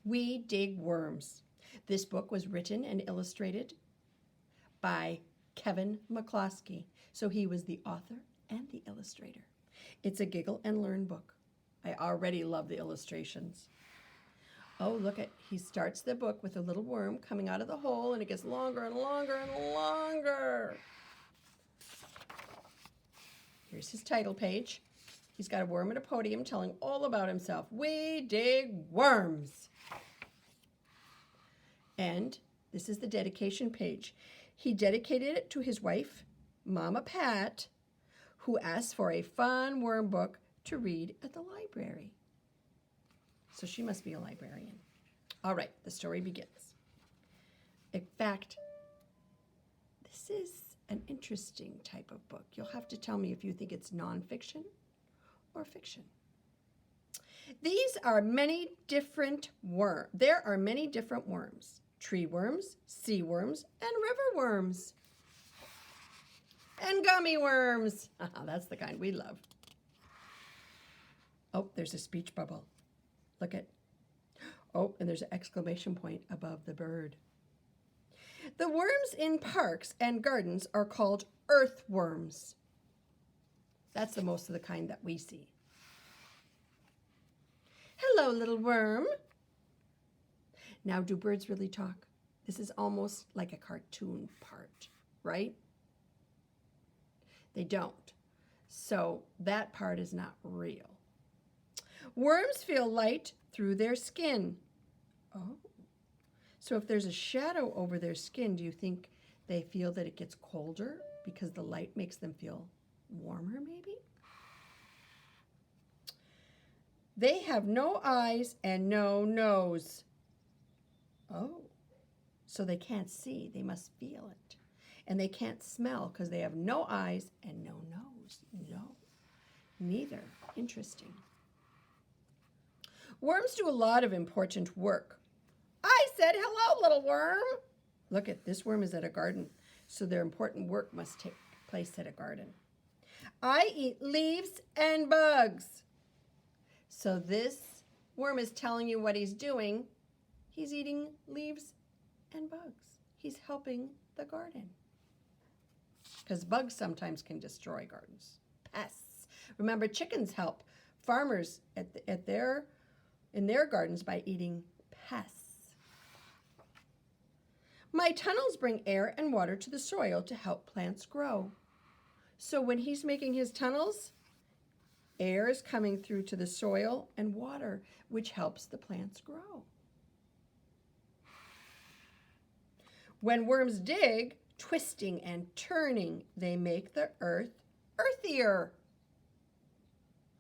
We Dig Worms. This book was written and illustrated by Kevin McCloskey. So he was the author and the illustrator. It's a giggle and learn book. I already love the illustrations. Oh, look at, he starts the book with a little worm coming out of the hole, and it gets longer and longer and longer. Here's his title page. He's got a worm at a podium telling all about himself. We dig worms. And this is the dedication page. He dedicated it to his wife, Mama Pat, who asked for a fun worm book to read at the library. So she must be a librarian. All right, the story begins. In fact, this is an interesting type of book. You'll have to tell me if you think it's nonfiction or fiction. These are many different worms. There are many different worms. Tree worms, sea worms, and river worms. And gummy worms. That's the kind we love. Oh, there's a speech bubble. Look at. Oh, and there's an exclamation point above the bird. The worms in parks and gardens are called earthworms. That's the most of the kind that we see. Hello, little worm. Now, do birds really talk? This is almost like a cartoon part, right? They don't. So that part is not real. Worms feel light through their skin. Oh. So if there's a shadow over their skin, do you think they feel that it gets colder because the light makes them feel warmer, maybe? They have no eyes and no nose. Oh, so they can't see. They must feel it. And they can't smell because they have no eyes and no nose. No, neither. Interesting. Worms do a lot of important work. I said, hello, little worm. Look at this worm is at a garden, so their important work must take place at a garden. I eat leaves and bugs. So this worm is telling you what he's doing. He's eating leaves and bugs. He's helping the garden. Because bugs sometimes can destroy gardens. Pests. Remember, chickens help farmers in their gardens by eating pests. My tunnels bring air and water to the soil to help plants grow. So when he's making his tunnels, air is coming through to the soil and water, which helps the plants grow. When worms dig, twisting and turning, they make the earth earthier.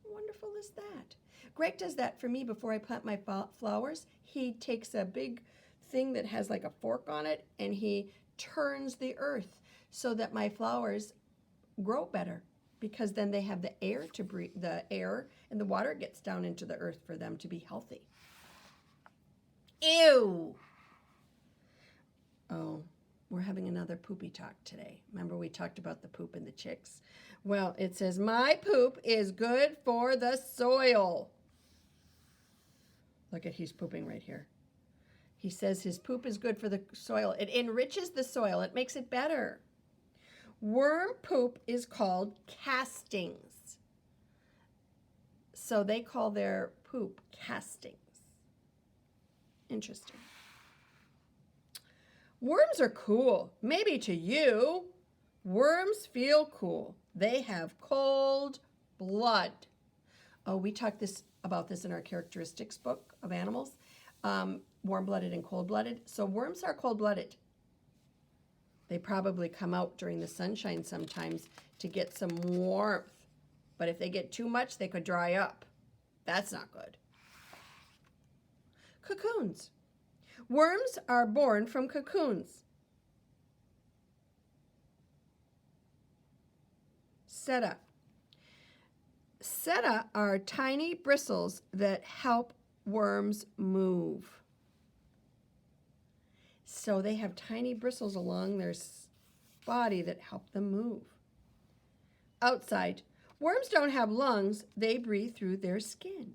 How wonderful is that? Greg does that for me before I plant my flowers. He takes a big thing that has like a fork on it and he turns the earth so that my flowers grow better, because then they have the air to breathe. The air and the water gets down into the earth for them to be healthy. Ew! Oh, we're having another poopy talk today. Remember we talked about the poop and the chicks? Well, it says, my poop is good for the soil. Look at, he's pooping right here. He says his poop is good for the soil. It enriches the soil. It makes it better. Worm poop is called castings. So they call their poop castings. Interesting. Worms are cool. Maybe to you. Worms feel cool. They have cold blood. Oh, we talked about this in our characteristics book of animals. Warm-blooded and cold-blooded. So worms are cold-blooded. They probably come out during the sunshine sometimes to get some warmth. But if they get too much, they could dry up. That's not good. Cocoons. Worms are born from cocoons. Seta. Seta are tiny bristles that help worms move. So they have tiny bristles along their body that help them move. Outside, worms don't have lungs. They breathe through their skin.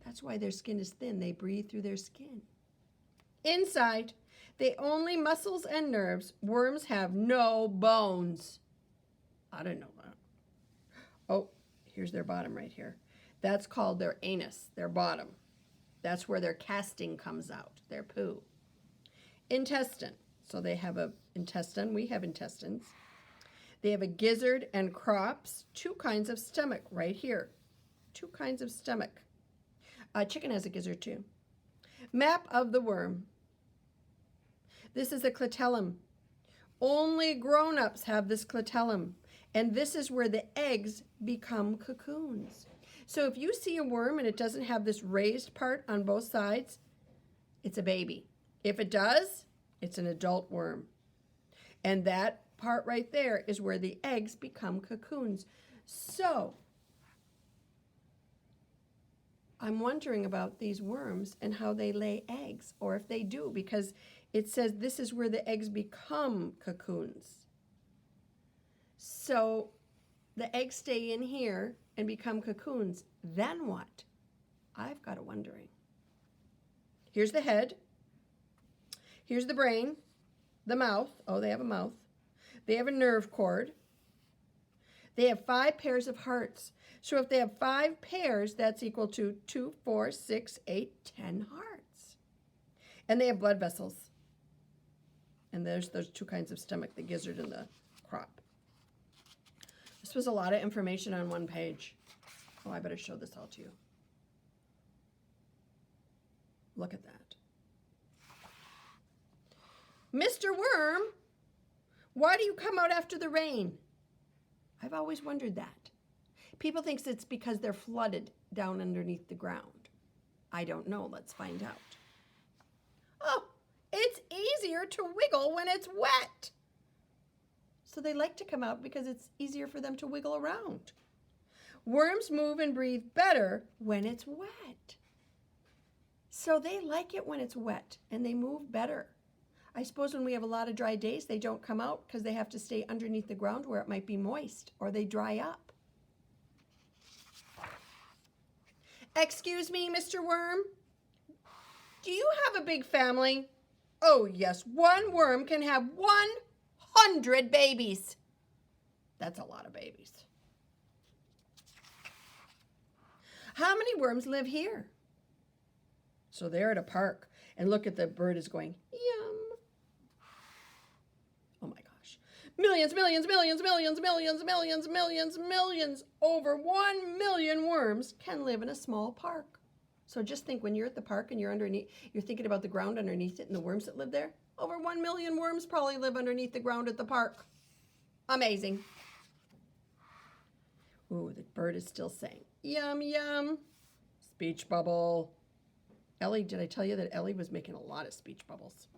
That's why their skin is thin. They breathe through their skin. Inside, they only muscles and nerves. Worms have no bones. I didn't know that. Oh, here's their bottom right here. That's called their anus, their bottom. That's where their casting comes out, their poo. Intestine. So they have an intestine. We have intestines. They have a gizzard and crops. 2 kinds of stomach right here. 2 kinds of stomach. Chicken has a gizzard too. Map of the worm. This is a clitellum. Only grown-ups have this clitellum. And this is where the eggs become cocoons. So if you see a worm and it doesn't have this raised part on both sides, it's a baby. If it does, it's an adult worm. And that part right there is where the eggs become cocoons. So I'm wondering about these worms and how they lay eggs, or if they do, because it says this is where the eggs become cocoons. So the eggs stay in here and become cocoons. Then what? I've got a wondering. Here's the head. Here's the brain, the mouth. Oh, they have a mouth. They have a nerve cord. They have 5 pairs of hearts. So if they have 5 pairs, that's equal to 2, 4, 6, 8, 10 hearts. And they have blood vessels. And there's those 2 kinds of stomach, the gizzard and the crop. This was a lot of information on one page. Oh, I better show this all to you. Look at that. Mr. Worm, why do you come out after the rain? I've always wondered that. People think it's because they're flooded down underneath the ground. I don't know. Let's find out. Oh, it's easier to wiggle when it's wet. So they like to come out because it's easier for them to wiggle around. Worms move and breathe better when it's wet. So they like it when it's wet and they move better. I suppose when we have a lot of dry days, they don't come out because they have to stay underneath the ground where it might be moist or they dry up. Excuse me, Mr. Worm? Do you have a big family? Oh, yes, one worm can have 100 babies. That's a lot of babies. How many worms live here? So they're at a park, and look at the bird is going, yum. Oh my gosh. Millions, millions, millions, millions, millions, millions, millions, millions. Over 1 million worms can live in a small park. So just think when you're at the park and you're underneath, you're thinking about the ground underneath it and the worms that live there. Over 1 million worms probably live underneath the ground at the park. Amazing. Ooh, the bird is still saying, yum, yum. Speech bubble. Ellie, did I tell you that Ellie was making a lot of speech bubbles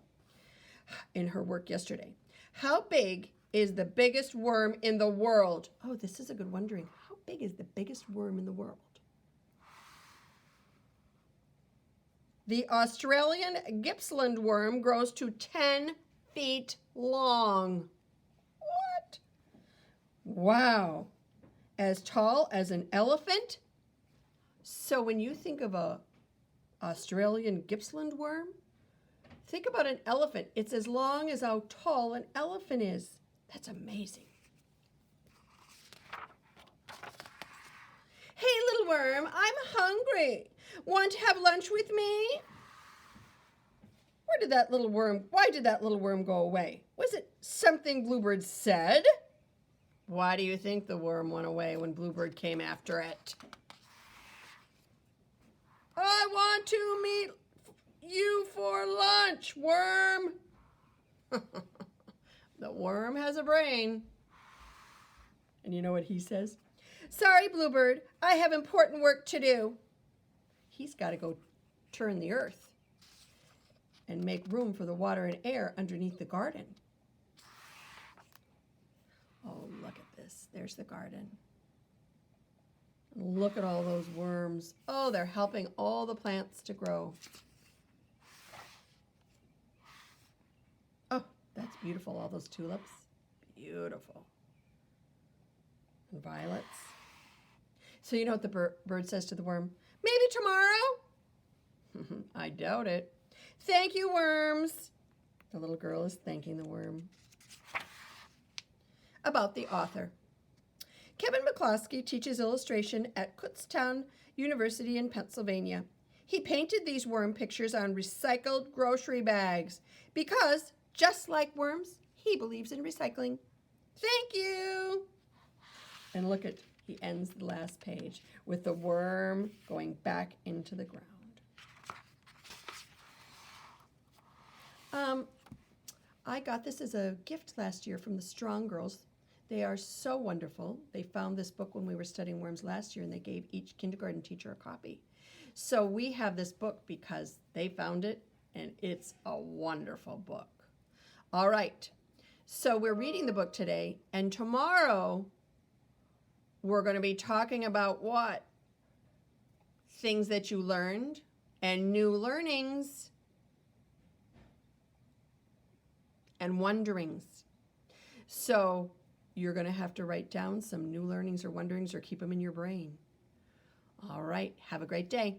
in her work yesterday? How big is the biggest worm in the world? Oh, this is a good wondering. How big is the biggest worm in the world? The Australian Gippsland worm grows to 10 feet long. What? Wow. As tall as an elephant? So when you think of a Australian Gippsland worm, think about an elephant. It's as long as how tall an elephant is. That's amazing. Hey, little worm, I'm hungry. Want to have lunch with me? Why did that little worm go away? Was it something Bluebird said? Why do you think the worm went away when Bluebird came after it? I want to meet you for lunch, worm. The worm has a brain. And you know what he says? Sorry, Bluebird, I have important work to do. He's got to go turn the earth and make room for the water and air underneath the garden. Oh, look at this. There's the garden. Look at all those worms. Oh, they're helping all the plants to grow. Oh, that's beautiful, all those tulips. Beautiful. And violets. So you know what the bird says to the worm? Maybe tomorrow? I doubt it. Thank you, worms. The little girl is thanking the worm. About the author. Kevin McCloskey teaches illustration at Kutztown University in Pennsylvania. He painted these worm pictures on recycled grocery bags because, just like worms, he believes in recycling. Thank you. And look at, he ends the last page with the worm going back into the ground. I got this as a gift last year from the Strong Girls. They are so wonderful. They found this book when we were studying worms last year, and they gave each kindergarten teacher a copy. So we have this book because they found it, and it's a wonderful book. All right. So we're reading the book today, and tomorrow we're going to be talking about what? Things that you learned and new learnings and wonderings. So you're going to have to write down some new learnings or wonderings or keep them in your brain. All right. Have a great day.